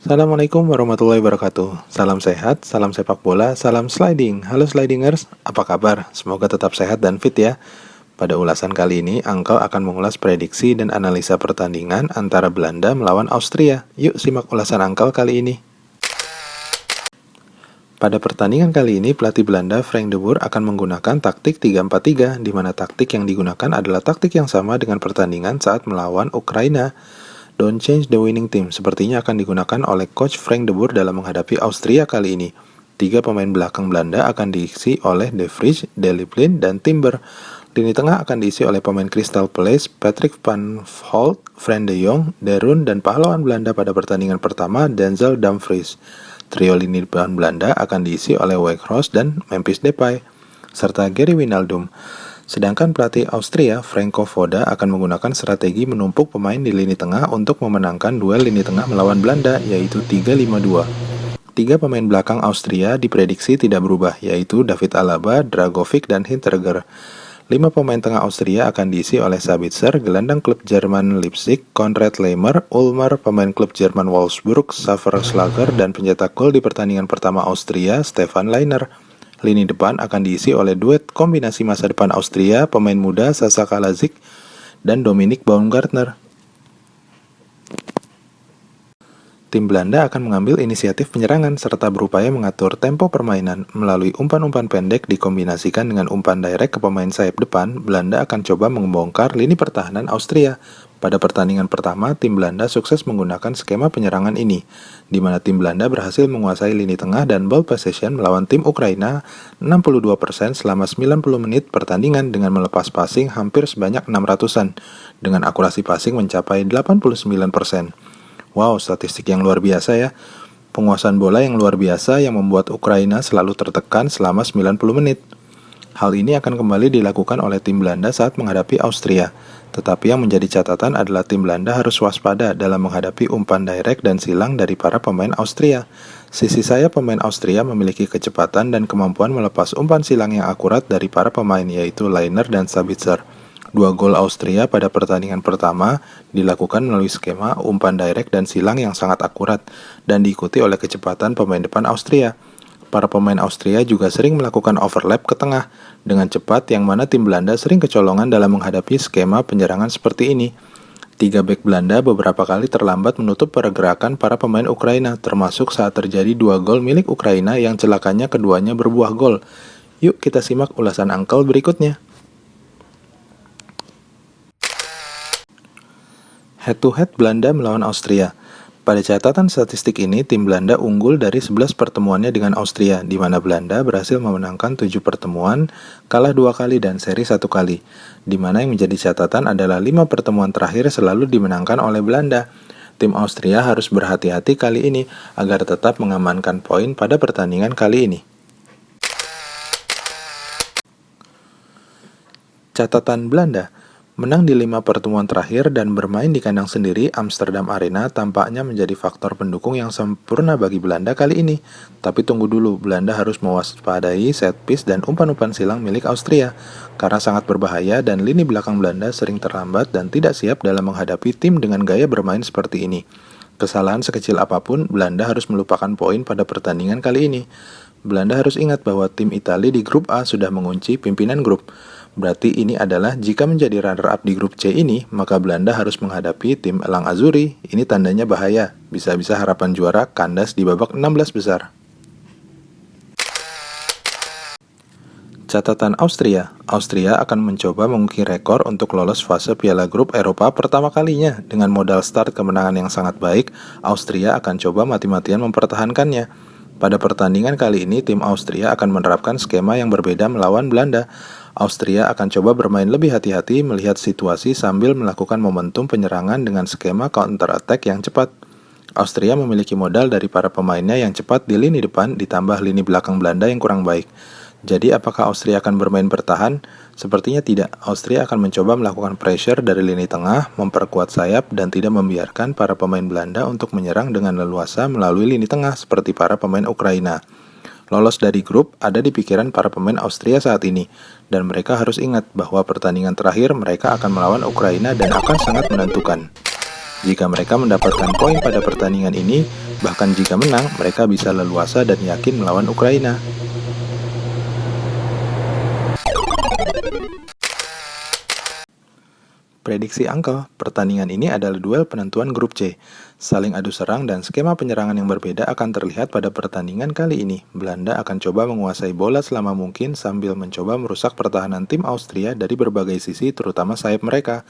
Assalamualaikum warahmatullahi wabarakatuh. Salam sehat, salam sepak bola, salam sliding. Halo slidingers, apa kabar? Semoga tetap sehat dan fit ya. Pada ulasan kali ini, Uncle akan mengulas prediksi dan analisa pertandingan antara Belanda melawan Austria. Yuk simak ulasan Uncle kali ini. Pada pertandingan kali ini, pelatih Belanda Frank de Boer akan menggunakan taktik 3-4-3, di mana taktik yang digunakan adalah taktik yang sama dengan pertandingan saat melawan Ukraina. Don't change the winning team sepertinya akan digunakan oleh coach Frank de Boer dalam menghadapi Austria kali ini. 3 pemain belakang Belanda akan diisi oleh De Vrij, Daley Blind, dan Timber. Lini tengah akan diisi oleh pemain Crystal Palace, Patrick van Aanholt, Frenkie de Jong, De Roon, dan pahlawan Belanda pada pertandingan pertama, Denzel Dumfries. Trio lini depan Belanda akan diisi oleh Weghorst dan Memphis Depay, serta Gary Wijnaldum. Sedangkan pelatih Austria, Franco Foda, akan menggunakan strategi menumpuk pemain di lini tengah untuk memenangkan duel lini tengah melawan Belanda, yaitu 3-5-2. 3 pemain belakang Austria diprediksi tidak berubah, yaitu David Alaba, Dragovic, dan Hinteregger. 5 pemain tengah Austria akan diisi oleh Sabitzer, gelandang klub Jerman Leipzig, Konrad Laimer, Ulmer, pemain klub Jerman Wolfsburg, Xaver Schlager, dan pencetak gol di pertandingan pertama Austria, Stefan Lainer. Lini depan akan diisi oleh duet kombinasi masa depan Austria, pemain muda Sasa Kalajic dan Dominic Baumgartner. Tim Belanda akan mengambil inisiatif penyerangan serta berupaya mengatur tempo permainan melalui umpan-umpan pendek dikombinasikan dengan umpan direct ke pemain sayap depan. Belanda akan coba membongkar lini pertahanan Austria. Pada pertandingan pertama, tim Belanda sukses menggunakan skema penyerangan ini, di mana tim Belanda berhasil menguasai lini tengah dan ball possession melawan tim Ukraina 62% selama 90 menit pertandingan dengan melepas passing hampir sebanyak 600-an, dengan akurasi passing mencapai 89%. Wow, statistik yang luar biasa ya. Penguasaan bola yang luar biasa yang membuat Ukraina selalu tertekan selama 90 menit. Hal ini akan kembali dilakukan oleh tim Belanda saat menghadapi Austria. Tetapi yang menjadi catatan adalah tim Belanda harus waspada dalam menghadapi umpan direct dan silang dari para pemain Austria. Sisi sayap pemain Austria memiliki kecepatan dan kemampuan melepas umpan silang yang akurat dari para pemain, yaitu Lainer dan Sabitzer. 2 gol Austria pada pertandingan pertama dilakukan melalui skema umpan direct dan silang yang sangat akurat dan diikuti oleh kecepatan pemain depan Austria. Para pemain Austria juga sering melakukan overlap ke tengah dengan cepat, yang mana tim Belanda sering kecolongan dalam menghadapi skema penyerangan seperti ini. 3 bek Belanda beberapa kali terlambat menutup pergerakan para pemain Ukraina, termasuk saat terjadi 2 gol milik Ukraina yang celakanya keduanya berbuah gol. Yuk kita simak ulasan Uncle berikutnya. Head-to-head Belanda melawan Austria. Pada catatan statistik ini, tim Belanda unggul dari 11 pertemuannya dengan Austria, di mana Belanda berhasil memenangkan 7 pertemuan, kalah 2 kali dan seri 1 kali. Di mana yang menjadi catatan adalah 5 pertemuan terakhir selalu dimenangkan oleh Belanda. Tim Austria harus berhati-hati kali ini agar tetap mengamankan poin pada pertandingan kali ini. Catatan Belanda: menang di 5 pertemuan terakhir dan bermain di kandang sendiri, Amsterdam Arena tampaknya menjadi faktor pendukung yang sempurna bagi Belanda kali ini. Tapi tunggu dulu, Belanda harus mewaspadai set piece dan umpan-umpan silang milik Austria, karena sangat berbahaya dan lini belakang Belanda sering terlambat dan tidak siap dalam menghadapi tim dengan gaya bermain seperti ini. Kesalahan sekecil apapun, Belanda harus melupakan poin pada pertandingan kali ini. Belanda harus ingat bahwa tim Italia di grup A sudah mengunci pimpinan grup. Berarti ini adalah jika menjadi runner-up di grup C ini, maka Belanda harus menghadapi tim Elang Azuri. Ini tandanya bahaya, bisa-bisa harapan juara kandas di babak 16 besar. Catatan Austria: Austria akan mencoba mengukir rekor untuk lolos fase Piala Grup Eropa pertama kalinya. Dengan modal start kemenangan yang sangat baik, Austria akan coba mati-matian mempertahankannya. Pada pertandingan kali ini, tim Austria akan menerapkan skema yang berbeda melawan Belanda. Austria akan coba bermain lebih hati-hati melihat situasi sambil melakukan momentum penyerangan dengan skema counter attack yang cepat. Austria memiliki modal dari para pemainnya yang cepat di lini depan ditambah lini belakang Belanda yang kurang baik. Jadi apakah Austria akan bermain bertahan? Sepertinya tidak. Austria akan mencoba melakukan pressure dari lini tengah, memperkuat sayap, dan tidak membiarkan para pemain Belanda untuk menyerang dengan leluasa melalui lini tengah seperti para pemain Ukraina. Lolos dari grup ada di pikiran para pemain Austria saat ini, dan mereka harus ingat bahwa pertandingan terakhir mereka akan melawan Ukraina dan akan sangat menentukan. Jika mereka mendapatkan poin pada pertandingan ini, bahkan jika menang, mereka bisa leluasa dan yakin melawan Ukraina. Prediksi Uncle, pertandingan ini adalah duel penentuan grup C. Saling adu serang dan skema penyerangan yang berbeda akan terlihat pada pertandingan kali ini. Belanda akan coba menguasai bola selama mungkin sambil mencoba merusak pertahanan tim Austria dari berbagai sisi terutama sayap mereka.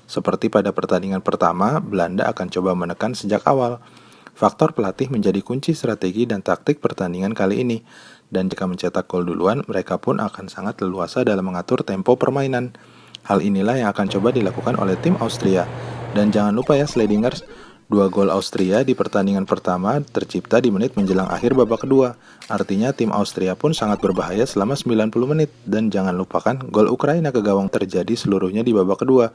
Seperti pada pertandingan pertama, Belanda akan coba menekan sejak awal. Faktor pelatih menjadi kunci strategi dan taktik pertandingan kali ini. Dan jika mencetak gol duluan, mereka pun akan sangat leluasa dalam mengatur tempo permainan. Hal inilah yang akan coba dilakukan oleh tim Austria. Dan jangan lupa ya Sledingers, 2 gol Austria di pertandingan pertama tercipta di menit menjelang akhir babak kedua. Artinya tim Austria pun sangat berbahaya selama 90 menit. Dan jangan lupakan gol Ukraina ke gawang terjadi seluruhnya di babak kedua.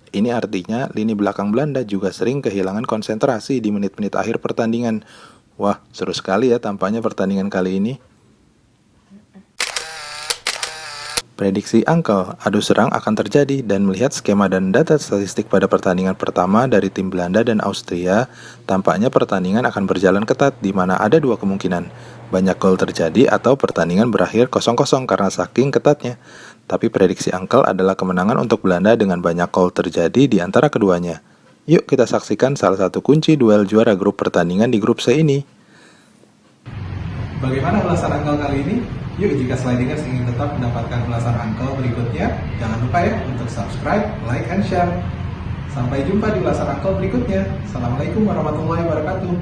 Ini artinya lini belakang Belanda juga sering kehilangan konsentrasi di menit-menit akhir pertandingan. Wah, seru sekali ya tampaknya pertandingan kali ini. Prediksi Uncle, adu serang akan terjadi dan melihat skema dan data statistik pada pertandingan pertama dari tim Belanda dan Austria, tampaknya pertandingan akan berjalan ketat di mana ada 2 kemungkinan. Banyak gol terjadi atau pertandingan berakhir 0-0 karena saking ketatnya. Tapi prediksi Uncle adalah kemenangan untuk Belanda dengan banyak gol terjadi di antara keduanya. Yuk kita saksikan salah satu kunci duel juara grup pertandingan di grup C ini. Bagaimana ulasan Uncle kali ini? Yuk, jika Slidingers ingin tetap mendapatkan ulasan Uncle berikutnya, jangan lupa ya untuk subscribe, like, and share. Sampai jumpa di ulasan Uncle berikutnya. Assalamualaikum warahmatullahi wabarakatuh.